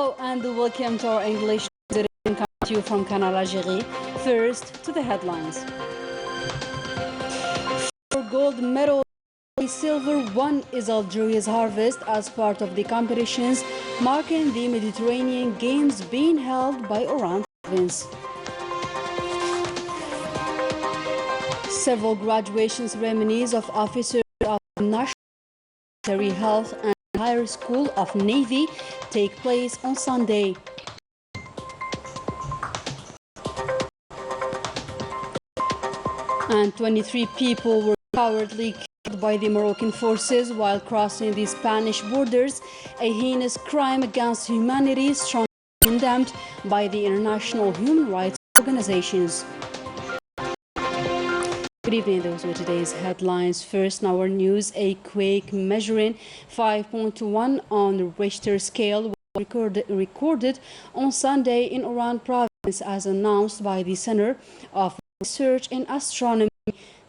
Hello and welcome to our English edition coming to you from Canal, Algérie. First, to the headlines. 4 gold medals, a silver, one is Algeria's harvest as part of the competitions marking the Mediterranean Games being held by Oran province. Several graduation ceremonies of officers of the National Military Health and Higher School of Navy take place on Sunday. And 23 people were cowardly killed by the Moroccan forces while crossing the Spanish borders, a heinous crime against humanity strongly condemned by the international human rights organizations. Good evening, those were today's headlines. First in our news, a quake measuring 5.1 on the Richter scale was recorded on Sunday in Oran province as announced by the Center of Research in Astronomy.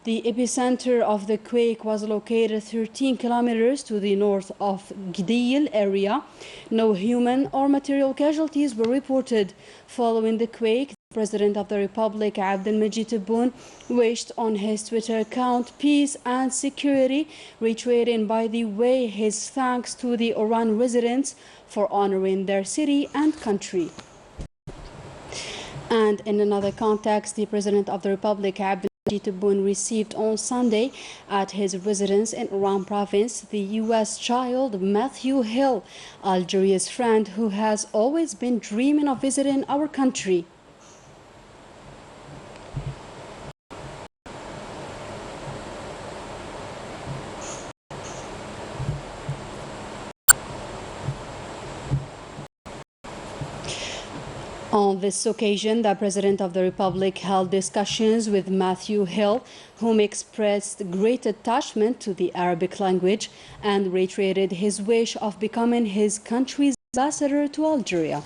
The epicenter of the quake was located 13 kilometers to the north of Gdeil area. No human or material casualties were reported. Following the quake, the President of the Republic, Abdelmajid Tebboune, wished on his Twitter account peace and security, reiterating by the way his thanks to the Oran residents for honoring their city and country. And in another context, the President of the Republic, Abdelmajid Tebboune, received on Sunday at his residence in Oran province the U.S. child Matthew Hill, Algeria's friend who has always been dreaming of visiting our country. On this occasion, the President of the Republic held discussions with Matthew Hill, whom expressed great attachment to the Arabic language and reiterated his wish of becoming his country's ambassador to Algeria.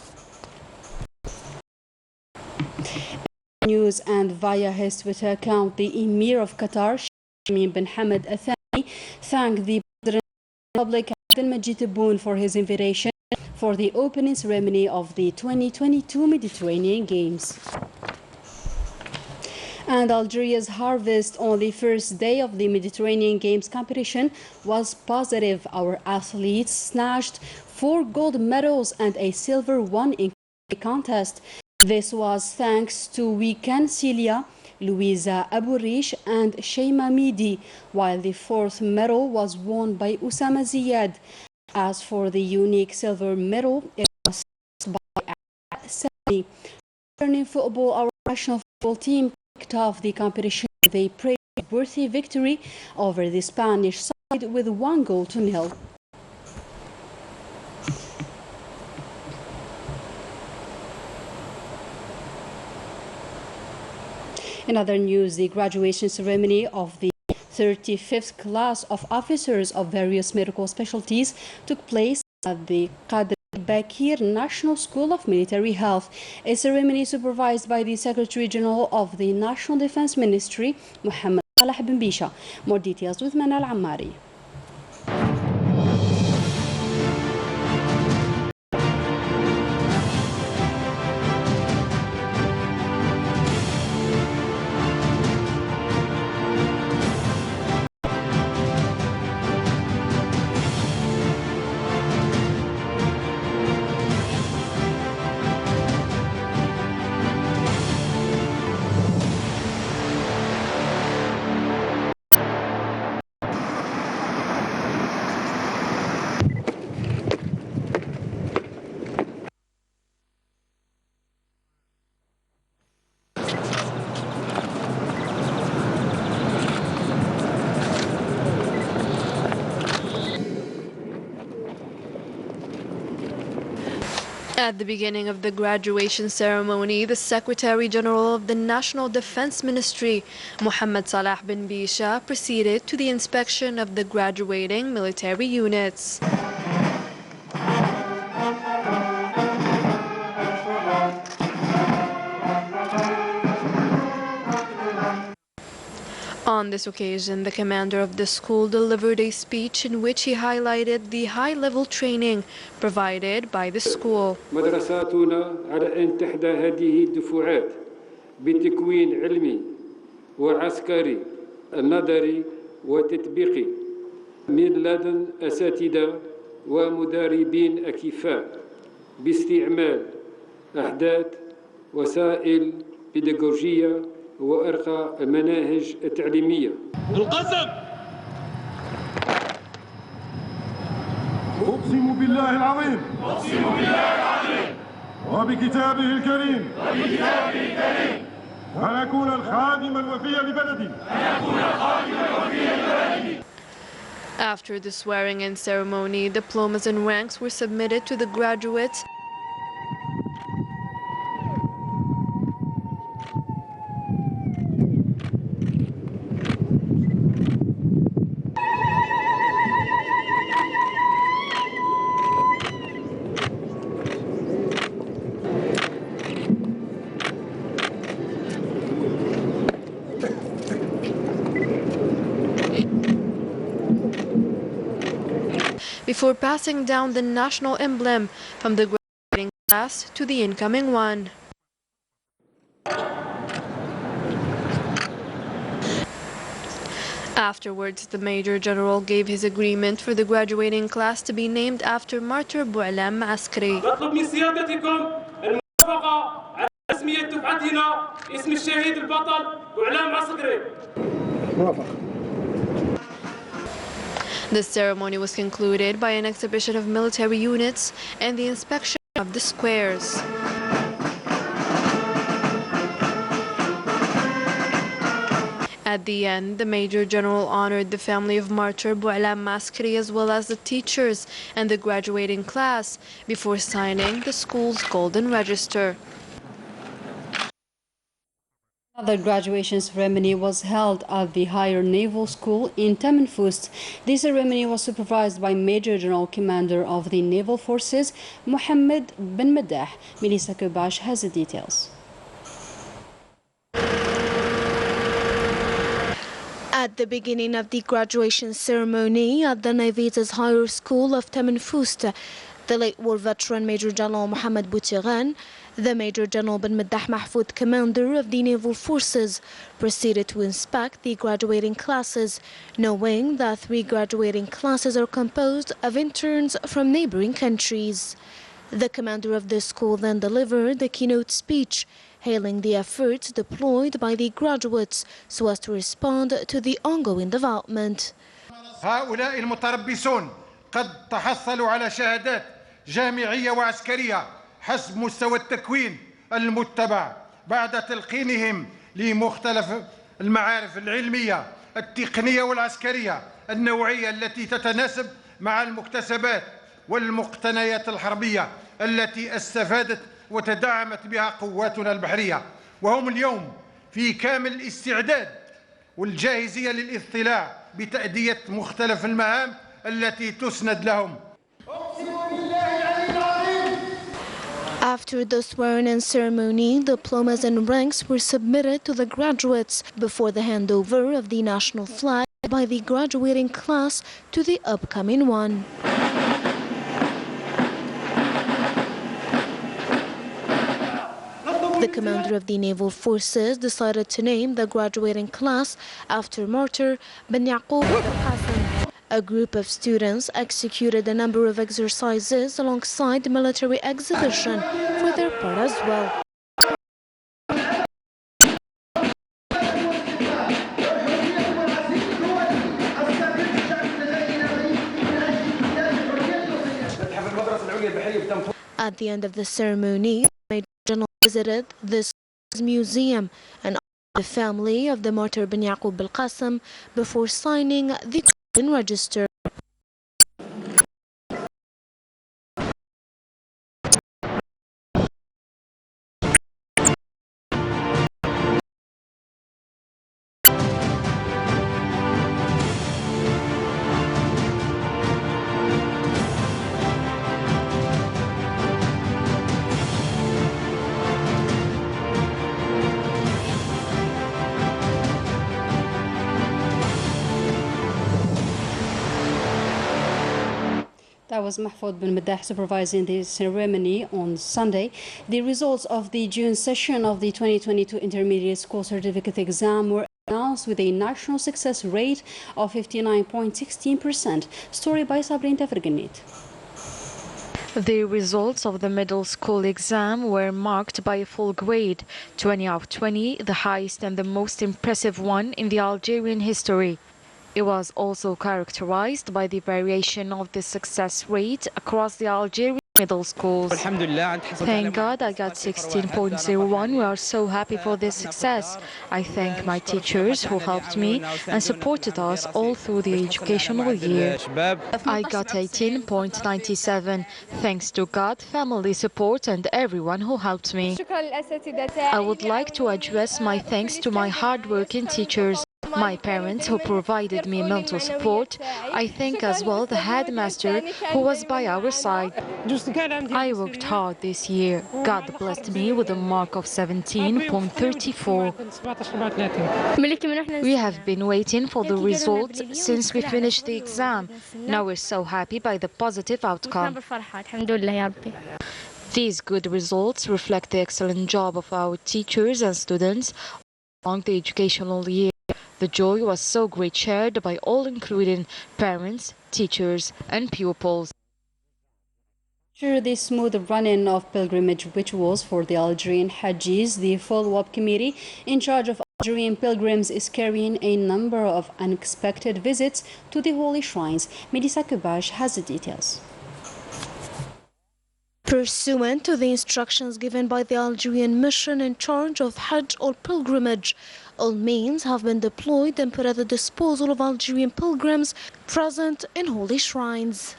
News and via his Twitter account, the Emir of Qatar, Sheikh bin Hamad Al Thani, thanked the President of the Republic, Abdelmajid Tebboune, for his invitation for the opening ceremony of the 2022 Mediterranean Games. And Algeria's harvest on the first day of the Mediterranean Games competition was positive. Our athletes snatched 4 gold medals and a silver one in the contest. This was thanks to Weekend Celia, Louisa Abourish and Sheima Midi, while the 4th medal was won by Usama Ziyad. As for the unique silver medal, it was by Sani. Turning football, our national football team kicked off the competition with a praiseworthy victory over the Spanish side with 1-0. In other news, the graduation ceremony of the 35th class of officers of various medical specialties took place at the Qadr Bakir National School of Military Health, a ceremony supervised by the Secretary General of the National Defense Ministry, Mohammed Salah bin Bisha. More details with Manal Ammari. At the beginning of the graduation ceremony, the Secretary General of the National Defense Ministry, Mohammed Salah bin Bisha, proceeded to the inspection of the graduating military units. On this occasion, the commander of the school delivered a speech in which he highlighted the high-level training provided by the school. مدرساتنا على أن تحدى هذه الدفعات بتكوين علمي وعسكري النظري وتطبيقي من لدن أساتذة ومدربين أكفاء باستعمال أحداث وسائل بيداغوجية وأرقى المناهج التعليمية. القسم أقسم بالله العظيم وبكتابه الكريم أن أكون الخادم الوفي لبلدي. After the swearing-in ceremony, diplomas and ranks were submitted to the graduates. Before passing down the national emblem from the graduating class to the incoming one. Afterwards, the Major General gave his agreement for the graduating class to be named after Martyr Bou'alam Askari. نطلب من سيادتكم الموافقة على تسمية دفعتنا اسم الشهيد البطل بوعلام عسكري. The ceremony was concluded by an exhibition of military units and the inspection of the squares. At the end, the Major General honored the family of Martyr Bou'alam Askari as well as the teachers and the graduating class before signing the school's golden register. Another graduation ceremony was held at the Higher Naval School in Tamanfust. This ceremony was supervised by Major General Commander of the Naval Forces, Mohammed bin Maddah. Melissa Kubash has the details. At the beginning of the graduation ceremony at the Navy's Higher School of Tamanfust, the late war veteran Major General Mohammed Boutighan, the Major General bin Maddah Mahfoud, commander of the Naval Forces, proceeded to inspect the graduating classes, knowing that 3 graduating classes are composed of interns from neighboring countries. The commander of the school then delivered a keynote speech, hailing the efforts deployed by the graduates so as to respond to the ongoing development. هؤلاء المتربصون قد تحصلوا على شهادات جامعية وعسكرية حسب مستوى التكوين المتبع بعد تلقينهم لمختلف المعارف العلمية التقنية والعسكرية النوعية التي تتناسب مع المكتسبات والمقتنيات الحربية التي استفادت وتدعمت بها قواتنا البحرية، وهم اليوم في كامل الاستعداد والجاهزية للاطلاع بتأدية مختلف المهام التي تسند لهم. After the swearing-in ceremony, diplomas and ranks were submitted to the graduates before the handover of the national flag by the graduating class to the upcoming one. The commander of the Naval Forces decided to name the graduating class after Martyr bin Yaqub al-Qasim. A group of students executed a number of exercises alongside the military exhibition for their part as well. At the end of the ceremony, the Major General visited the school's museum and honored the family of the martyr bin Yaqub al-Qasim before signing the golden register. That was Mahfoud bin Meddah supervising the ceremony on Sunday. The results of the June session of the 2022 Intermediate School Certificate exam were announced with a national success rate of 59.16%. Story by Sabrin Tefrganit. The results of the middle school exam were marked by a full grade, 20 out of 20, the highest and the most impressive one in the Algerian history. It was also characterized by the variation of the success rate across the Algerian middle schools. Thank God I got 16.01. We are so happy for this success. I thank my teachers who helped me and supported us all through the educational year. I got 18.97. Thanks to God, family support and everyone who helped me. I would like to address my thanks to my hard-working teachers, my parents who provided me mental support. I thank as well the headmaster who was by our side. I worked hard this year. God blessed me with a mark of 17.34. We have been waiting for the results since we finished the exam. Now we're so happy by the positive outcome. These good results reflect the excellent job of our teachers and students along the educational year. The joy was so great, shared by all, including parents, teachers, and pupils. After the smooth running of pilgrimage rituals for the Algerian Hajjis, the follow-up committee in charge of Algerian pilgrims is carrying a number of unexpected visits to the holy shrines. Melissa Kubash has the details. Pursuant to the instructions given by the Algerian mission in charge of Hajj or pilgrimage, all means have been deployed and put at the disposal of Algerian pilgrims present in holy shrines.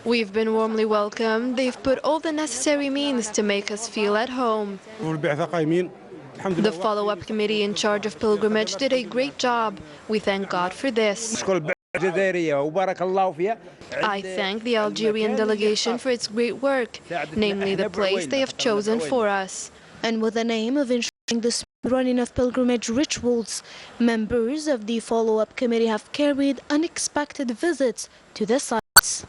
We've been warmly welcomed. They've put all the necessary means to make us feel at home. The follow-up committee in charge of pilgrimage did a great job. We thank God for this. I thank the Algerian delegation for its great work, namely the place they have chosen for us. And with the aim of ensuring the smooth running of pilgrimage rituals, members of the follow-up committee have carried unexpected visits to the sites.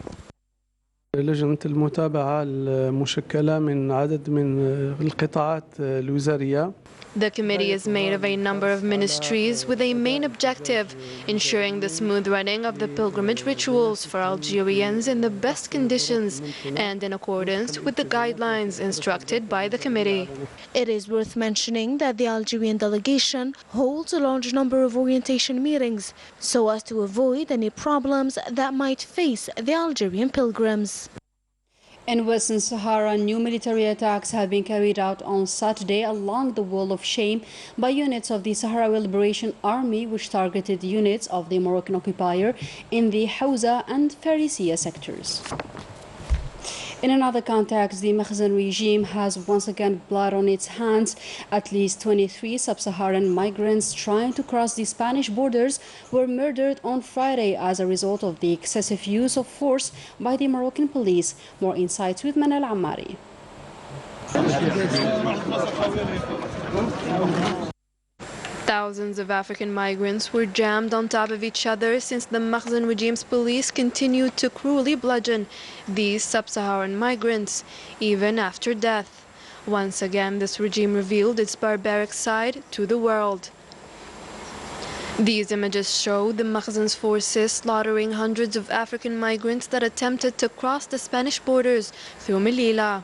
لجنة المتابعة المشكلة من عدد من القطاعات الوزارية. The committee is made of a number of ministries with a main objective, ensuring the smooth running of the pilgrimage rituals for Algerians in the best conditions and in accordance with the guidelines instructed by the committee. It is worth mentioning that the Algerian delegation holds a large number of orientation meetings so as to avoid any problems that might face the Algerian pilgrims. In Western Sahara, new military attacks have been carried out on Saturday along the Wall of Shame by units of the Sahrawi Liberation Army, which targeted units of the Moroccan occupier in the Hawza and Farisiya sectors. In another context, the Makhzen regime has once again blood on its hands. At least 23 sub-Saharan migrants trying to cross the Spanish borders were murdered on Friday as a result of the excessive use of force by the Moroccan police. More insights with Manal Ammari. Thousands of African migrants were jammed on top of each other since the Makhzen regime's police continued to cruelly bludgeon these sub-Saharan migrants, even after death. Once again, this regime revealed its barbaric side to the world. These images show the Makhzen's forces slaughtering hundreds of African migrants that attempted to cross the Spanish borders through Melilla.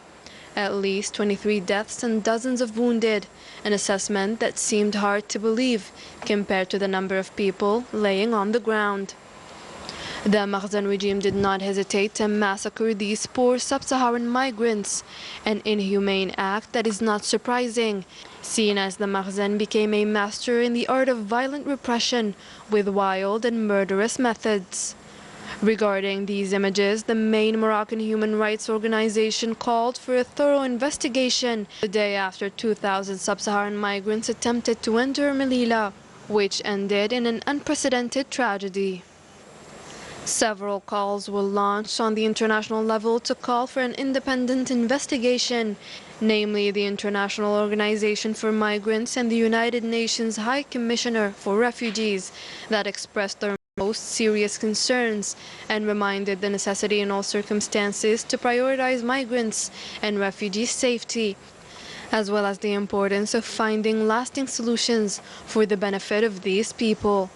At least 23 deaths and dozens of wounded, an assessment that seemed hard to believe compared to the number of people laying on the ground. The Makhzen regime did not hesitate to massacre these poor sub-Saharan migrants, an inhumane act that is not surprising, seeing as the Makhzen became a master in the art of violent repression with wild and murderous methods. Regarding these images, the main Moroccan human rights organization called for a thorough investigation the day after 2,000 sub-Saharan migrants attempted to enter Melilla, which ended in an unprecedented tragedy. Several calls were launched on the international level to call for an independent investigation, namely the International Organization for Migrants and the United Nations High Commissioner for Refugees, that expressed their most serious concerns and reminded the necessity in all circumstances to prioritize migrants and refugees' safety, as well as the importance of finding lasting solutions for the benefit of these people.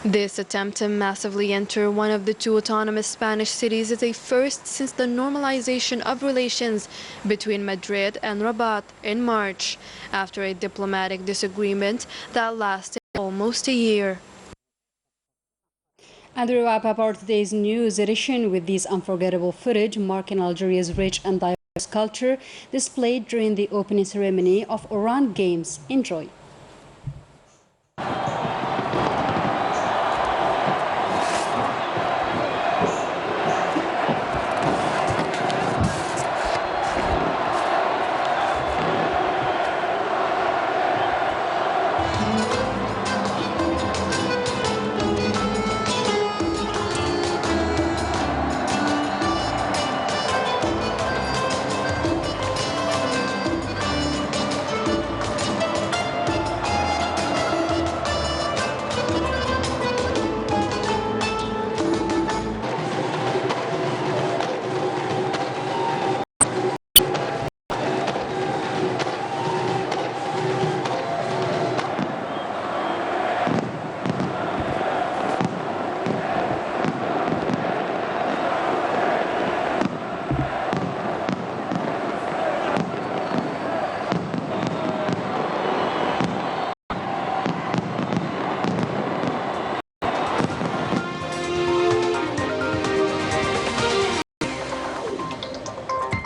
This attempt to massively enter one of the two autonomous Spanish cities is a first since the normalization of relations between Madrid and Rabat in March, after a diplomatic disagreement that lasted almost a year. And we wrap up our today's news edition with this unforgettable footage marking Algeria's rich and diverse culture displayed during the opening ceremony of Oran Games. Enjoy.